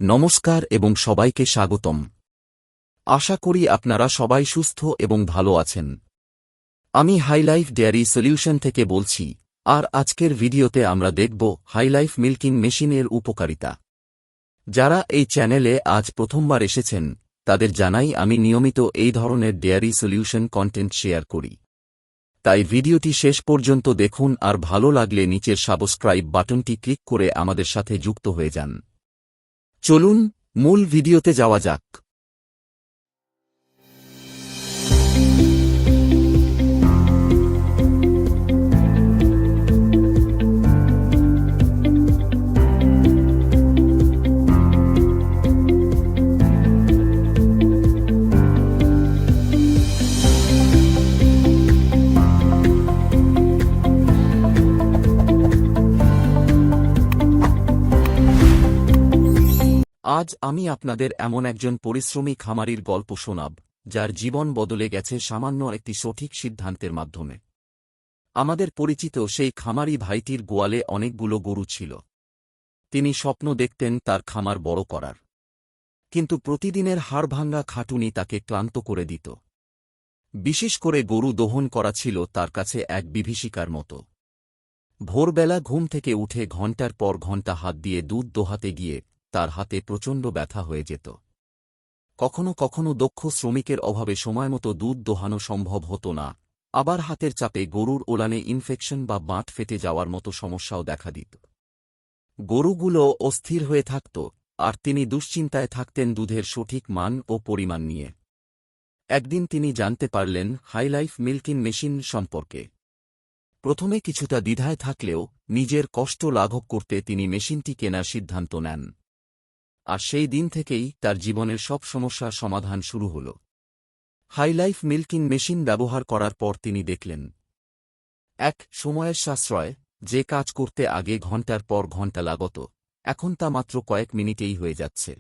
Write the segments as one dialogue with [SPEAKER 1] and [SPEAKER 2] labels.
[SPEAKER 1] নমস্কার এবং সবাইকে স্বাগতম। আশা করি আপনারা সবাই সুস্থ এবং ভালো আছেন। আমি হাইলাইফ ডেয়ারি সলিউশন থেকে বলছি, আর আজকের ভিডিওতে আমরা দেখব হাইলাইফ মিল্কিং মেশিনের উপকারিতা। যারা এই চ্যানেলে আজ প্রথমবার এসেছেন তাদের জানাই আমি নিয়মিত এই ধরনের ডেয়ারি সলিউশন কন্টেন্ট শেয়ার করি। তাই ভিডিওটি শেষ পর্যন্ত দেখুন, আর ভালো লাগলে নিচের সাবস্ক্রাইব বাটনটি ক্লিক করে আমাদের সাথে যুক্ত হয়ে যান। চলুন মূল ভিডিওতে যাওয়া যাক। আজ আমি আপনাদের এমন একজন পরিশ্রমী খামারির গল্প শোনাব, যার জীবন বদলে গেছে সামান্য একটি সঠিক সিদ্ধান্তের মাধ্যমে। আমাদের পরিচিত সেই খামারি ভাইটির গোয়ালে অনেকগুলো গরু ছিল। তিনি স্বপ্ন দেখতেন তার খামার বড় করার, কিন্তু প্রতিদিনের হাড়ভাঙ্গা খাটুনি তাকে ক্লান্ত করে দিত। বিশেষ করে গরু দহন করা ছিল তার কাছে এক বিভীষিকার মতো। ভোরবেলা ঘুম থেকে উঠে ঘণ্টার পর ঘণ্টা হাত দিয়ে দুধ দোহাতে গিয়ে তার হাতে প্রচণ্ড ব্যথা হয়ে যেত। কখনো কখনো দক্ষ শ্রমিকের অভাবে সময়মতো দুধ দোহানো সম্ভব হতো না, আবার হাতের চাপে গরুর ওলানে ইনফেকশন বা বাঁট ফেটে যাওয়ার মতো সমস্যাও দেখা দিত। গরুগুলো অস্থির হয়ে থাকত, আর তিনি দুশ্চিন্তায় থাকতেন দুধের সঠিক মান ও পরিমাণ নিয়ে। একদিন তিনি জানতে পারলেন হাইলাইফ মিল্কিং মেশিন সম্পর্কে। প্রথমে কিছুটা দ্বিধায় থাকলেও নিজের কষ্ট লাঘব করতে তিনি মেশিনটি কেনার সিদ্ধান্ত নেন। আর সেই দিন থেকেই তার জীবনের সব সমস্যার সমাধান শুরু হল। হাইলাইফ মিল্কিং মেশিন ব্যবহার করার পর তিনি দেখলেন, এক, সময়ের সাশ্রয়। যে কাজ করতে আগে ঘণ্টার পর ঘণ্টা লাগত, এখন তা মাত্র কয়েক মিনিটেই হয়ে যাচ্ছে।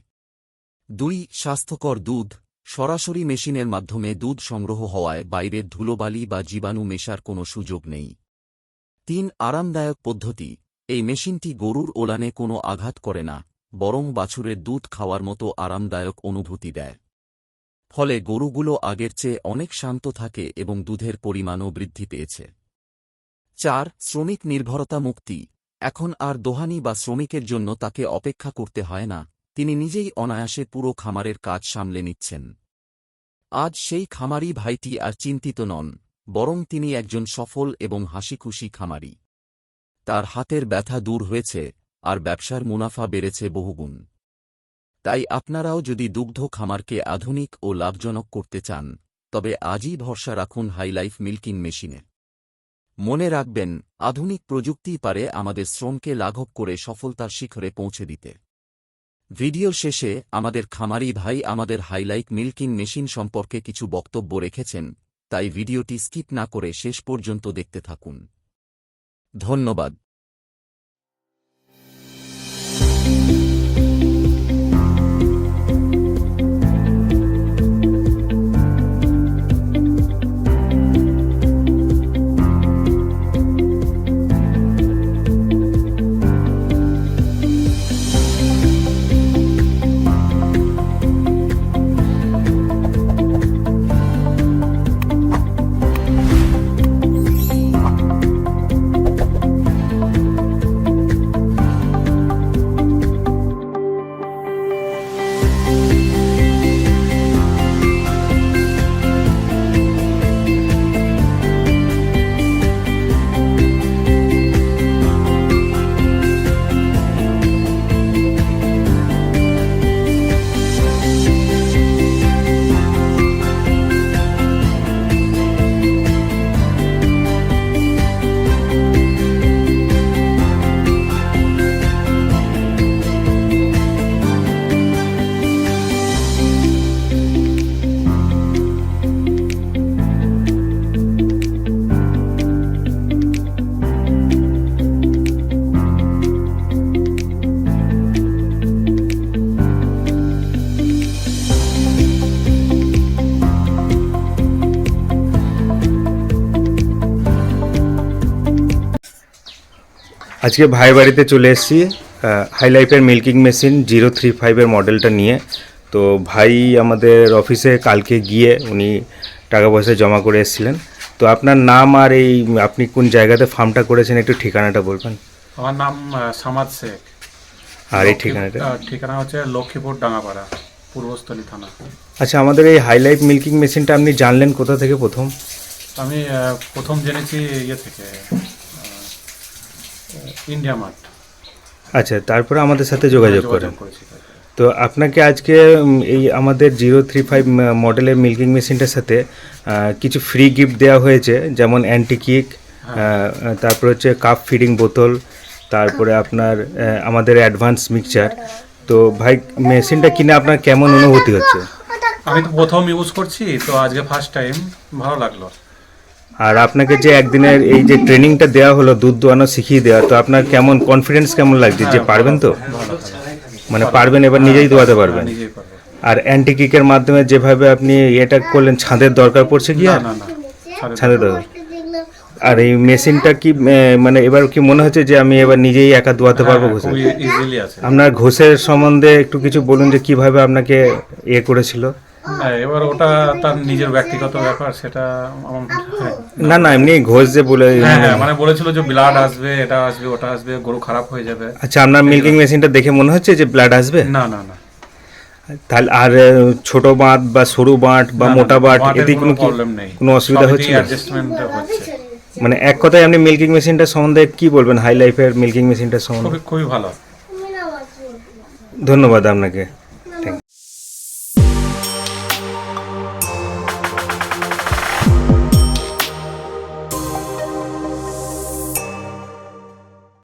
[SPEAKER 1] 2, স্বাস্থ্যকর দুধ। সরাসরি মেশিনের মাধ্যমে দুধ সংগ্রহ হওয়ায় বাইরের ধুলোবালি বা জীবাণু মেশার কোনো সুযোগ নেই। 3, আরামদায়ক পদ্ধতি। এই মেশিনটি গরুর ওলানে কোনো আঘাত করে না, বরং বাছুরের দুধ খাওয়ার মতো আরামদায়ক অনুভূতি দেয়। ফলে গরুগুলো আগের চেয়ে অনেক শান্ত থাকে এবং দুধের পরিমাণও বৃদ্ধি পেয়েছে। 4, শ্রমিক নির্ভরতা মুক্তি। এখন আর দোহানি বা শ্রমিকের জন্য তাকে অপেক্ষা করতে হয় না, তিনি নিজেই অনায়াসে পুরো খামারের কাজ সামলে নিচ্ছেন। আজ সেই খামারি ভাইটি আর চিন্তিত নন, বরং তিনি একজন সফল এবং হাসিখুশি খামারি। তার হাতের ব্যথা দূর হয়েছে, আর ব্যবসার মুনাফা বেড়েছে বহুগুণ। তাই আপনারাও যদি দুগ্ধ খামারকে আধুনিক ও লাভজনক করতে চান, তবে আজই ভরসা রাখুন হাইলাইফ মিল্কিং মেশিনে। মনে রাখবেন, আধুনিক প্রযুক্তিই পারে আমাদের শ্রমকে লাঘব করে সফলতার শিখরে পৌঁছে দিতে। ভিডিওর শেষে আমাদের খামারি ভাই আমাদের হাইলাইফ মিল্কিং মেশিন সম্পর্কে কিছু বক্তব্য রেখেছেন, তাই ভিডিওটি স্কিপ না করে শেষ পর্যন্ত দেখতে থাকুন। ধন্যবাদ।
[SPEAKER 2] আজকে ভাই বাড়িতে চলে এসেছি। হাই লাইফের মিল্কিং মেশিন 035-এর মডেলটা নিয়ে। তো ভাই আমাদের অফিসে কালকে গিয়ে উনি টাকা পয়সা জমা করে এসেছিলেন। তো আপনার নাম আর এই আপনি কোন জায়গাতে ফার্মটা করেছেন একটু ঠিকানাটা বলবেন।
[SPEAKER 3] আমার নাম সামাদ শেখ।
[SPEAKER 2] আর এই ঠিকানাটা?
[SPEAKER 3] ঠিকানা হচ্ছে লক্ষ্মীপুর ডাঙ্গাপাড়া, পূর্বস্থলী থানা।
[SPEAKER 2] আচ্ছা, আমাদের এই হাই লাইফ মিল্কিং মেশিনটা আপনি জানলেন কোথা থেকে প্রথম?
[SPEAKER 3] আমি প্রথম জেনেছি ইয়ে থেকে, ইন্ডিয়া মার্ট।
[SPEAKER 2] আচ্ছা, তারপরে আমাদের সাথে যোগাযোগ করেন।
[SPEAKER 3] করেছি।
[SPEAKER 2] তো আপনাকে আজকে এই আমাদের 035 মডেলের মিল্কিং মেশিনটার সাথে কিছু ফ্রি গিফট দেওয়া হয়েছে, যেমন অ্যান্টিকিক, তারপর হচ্ছে কাপ ফিডিং বোতল, তারপরে আপনার আমাদের অ্যাডভান্স মিক্সচার। তো ভাই, মেশিনটা কিনে আপনার কেমন অনুভূতি হচ্ছে?
[SPEAKER 3] আমি তো প্রথম ইউজ করছি, তো আজকে ফার্স্ট টাইম, ভালো লাগলো।
[SPEAKER 2] আর আপনাকে যে একদিনের এই যে ট্রেনিংটা দেওয়া হলো, দুধ দোয়ানো শিখিয়ে দেওয়া, তো আপনার কেমন কনফিডেন্স কেমন লাগছে যে পারবেন? তো মানে পারবেন, এবার নিজেই দোয়াতে পারবেন।
[SPEAKER 3] নিজেই পারবো।
[SPEAKER 2] আর অ্যান্টিকিকের মাধ্যমে যেভাবে আপনি এটা করলেন, ছাদের দরকার পড়ছে কি?
[SPEAKER 3] না
[SPEAKER 2] আর
[SPEAKER 3] না না,
[SPEAKER 2] ছাদের দরকার। আর এই মেশিনটা কি মানে এবার কি মনে হচ্ছে যে আমি এবার নিজেই একা দোয়াতে পারবো ঘষে?
[SPEAKER 3] খুবই ইজিলি আছে।
[SPEAKER 2] আপনার ঘষের সম্বন্ধে একটু কিছু বলুন, যে কিভাবে আপনাকে করেছিল?
[SPEAKER 3] এবার ওটা তার নিজের ব্যক্তিগত ব্যাপার, সেটা আমার
[SPEAKER 2] না না, এমনি ঘষ যে বলে।
[SPEAKER 3] হ্যাঁ, মানে বলেছিল যে ব্লাড আসবে, এটা আসবে, ওটা আসবে, গরু খারাপ হয়ে যাবে।
[SPEAKER 2] আচ্ছা, আপনার মিল্কিং মেশিনটা দেখে মনে হচ্ছে যে ব্লাড আসবে?
[SPEAKER 3] না না না,
[SPEAKER 2] তাহলে আর ছোট বাঁট বা সরু বাঁট বা মোটা বাঁট, এতে কোনো
[SPEAKER 3] প্রবলেম নেই,
[SPEAKER 2] কোনো অসুবিধা হচ্ছে?
[SPEAKER 3] অ্যাডজাস্টমেন্ট হচ্ছে।
[SPEAKER 2] মানে এক কথায় আপনি মিল্কিং মেশিনটা সম্বন্ধে কি বলবেন, হাই লাইফের মিল্কিং মেশিনটার সম্বন্ধে?
[SPEAKER 3] খুবই খুবই ভালো।
[SPEAKER 2] ধন্যবাদ আপনাকে। Thank you.